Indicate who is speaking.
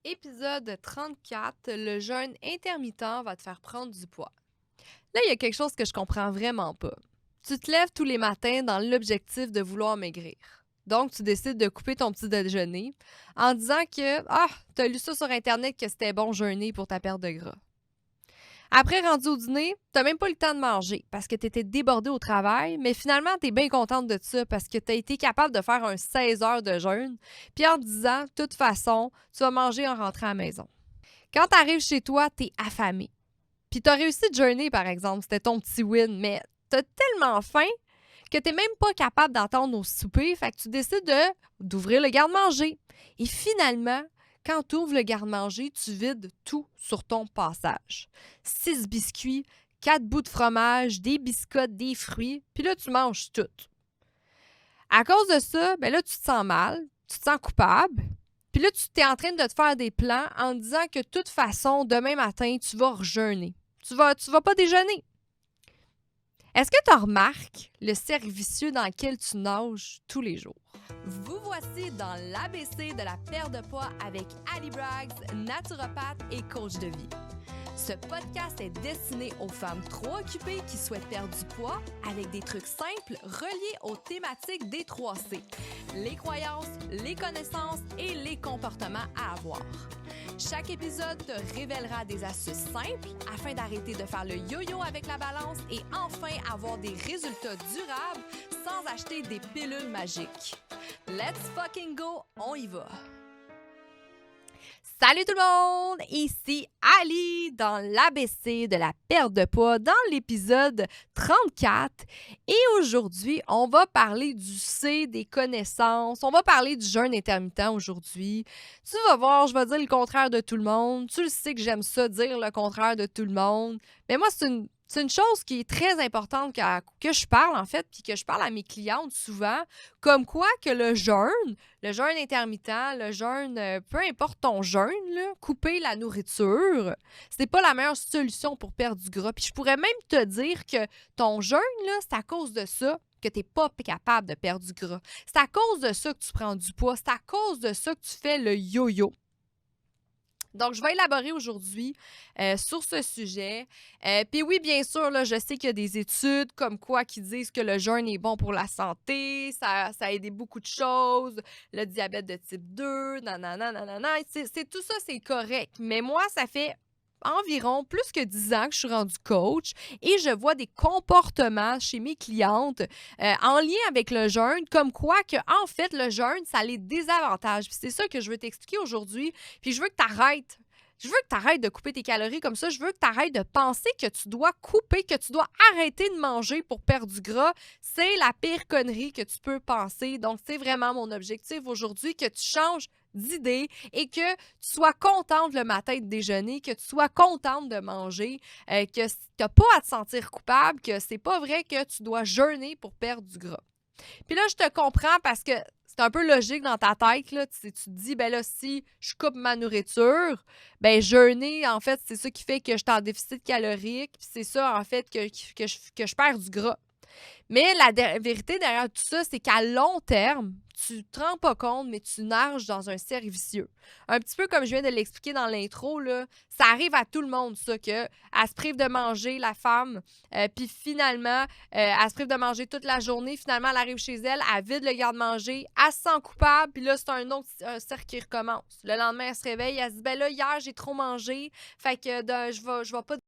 Speaker 1: Épisode 34, le jeûne intermittent va te faire prendre du poids. Là, il y a quelque chose que je comprends vraiment pas. Tu te lèves tous les matins dans l'objectif de vouloir maigrir. Donc, tu décides de couper ton petit déjeuner en disant que t'as lu ça sur Internet que c'était bon jeûner pour ta perte de gras. Après, rendu au dîner, t'as même pas eu le temps de manger parce que t'étais débordé au travail, mais finalement, t'es bien contente de ça parce que t'as été capable de faire un 16 heures de jeûne, puis en te disant, de toute façon, tu vas manger en rentrant à la maison. Quand t'arrives chez toi, t'es affamé. Puis t'as réussi de jeûner, par exemple, c'était ton petit win, mais t'as tellement faim que t'es même pas capable d'entendre au souper, fait que tu décides d'ouvrir le garde-manger. Et finalement, quand tu ouvres le garde-manger, tu vides tout sur ton passage. 6 biscuits, 4 bouts de fromage, des biscottes, des fruits, puis là, tu manges tout. À cause de ça, ben là, tu te sens mal, tu te sens coupable, puis là, tu t'es en train de te faire des plans en disant que de toute façon, demain matin, tu vas rejeûner. Tu vas pas déjeuner. Est-ce que tu remarques le cercle vicieux dans lequel tu nages tous les jours? Vous voici dans l'ABC de la perte de poids avec Ali Braggs, naturopathe et coach de vie. Ce podcast est destiné aux femmes trop occupées qui souhaitent perdre du poids avec des trucs simples reliés aux thématiques des 3C. Les croyances, les connaissances et les comportements à avoir. Chaque épisode te révélera des astuces simples afin d'arrêter de faire le yo-yo avec la balance et enfin avoir des résultats durables sans acheter des pilules magiques. Let's fucking go, on y va! Salut tout le monde! Ici Ali dans l'ABC de la perte de poids dans l'épisode 34. Et aujourd'hui, on va parler du C, des connaissances. On va parler du jeûne intermittent aujourd'hui. Tu vas voir, je vais dire le contraire de tout le monde. Tu le sais que j'aime ça, dire le contraire de tout le monde. Mais moi, c'est une chose qui est très importante que je parle, en fait, puis que je parle à mes clientes souvent, comme quoi que le jeûne intermittent, le jeûne, peu importe ton jeûne, là, couper la nourriture, c'est pas la meilleure solution pour perdre du gras. Puis je pourrais même te dire que ton jeûne, là, c'est à cause de ça que tu n'es pas capable de perdre du gras. C'est à cause de ça que tu prends du poids. C'est à cause de ça que tu fais le yo-yo. Donc, je vais élaborer aujourd'hui sur ce sujet. Puis oui, bien sûr, là, je sais qu'il y a des études comme quoi qui disent que le jeûne est bon pour la santé, ça a aidé beaucoup de choses, le diabète de type 2, nanana, nanana. C'est tout ça, c'est correct. Mais moi, ça fait environ plus que 10 ans que je suis rendue coach et je vois des comportements chez mes clientes en lien avec le jeûne, comme quoi que en fait, le jeûne, ça a les désavantages. Puis c'est ça que je veux t'expliquer aujourd'hui. Puis je veux que tu arrêtes. Je veux que tu arrêtes de couper tes calories comme ça. Je veux que tu arrêtes de penser que tu dois couper, que tu dois arrêter de manger pour perdre du gras. C'est la pire connerie que tu peux penser. Donc, c'est vraiment mon objectif aujourd'hui, que tu changes d'idée et que tu sois contente le matin de déjeuner, que tu sois contente de manger, que tu n'as pas à te sentir coupable, que c'est pas vrai que tu dois jeûner pour perdre du gras. Puis là, je te comprends parce que c'est un peu logique dans ta tête, là. Tu te dis, ben là, si je coupe ma nourriture, ben jeûner, en fait, c'est ça qui fait que je suis en déficit calorique, puis c'est ça, en fait, que je perds du gras. Mais la vérité derrière tout ça, c'est qu'à long terme, tu te rends pas compte, mais tu nages dans un cercle vicieux. Un petit peu comme je viens de l'expliquer dans l'intro, là, ça arrive à tout le monde, ça, qu'elle se prive de manger, la femme, puis finalement, elle se prive de manger toute la journée, finalement, elle arrive chez elle, elle vide le garde-manger, elle se sent coupable, puis là, c'est un cercle qui recommence. Le lendemain, elle se réveille, elle se dit, ben là, hier, j'ai trop mangé, fait que je vais pas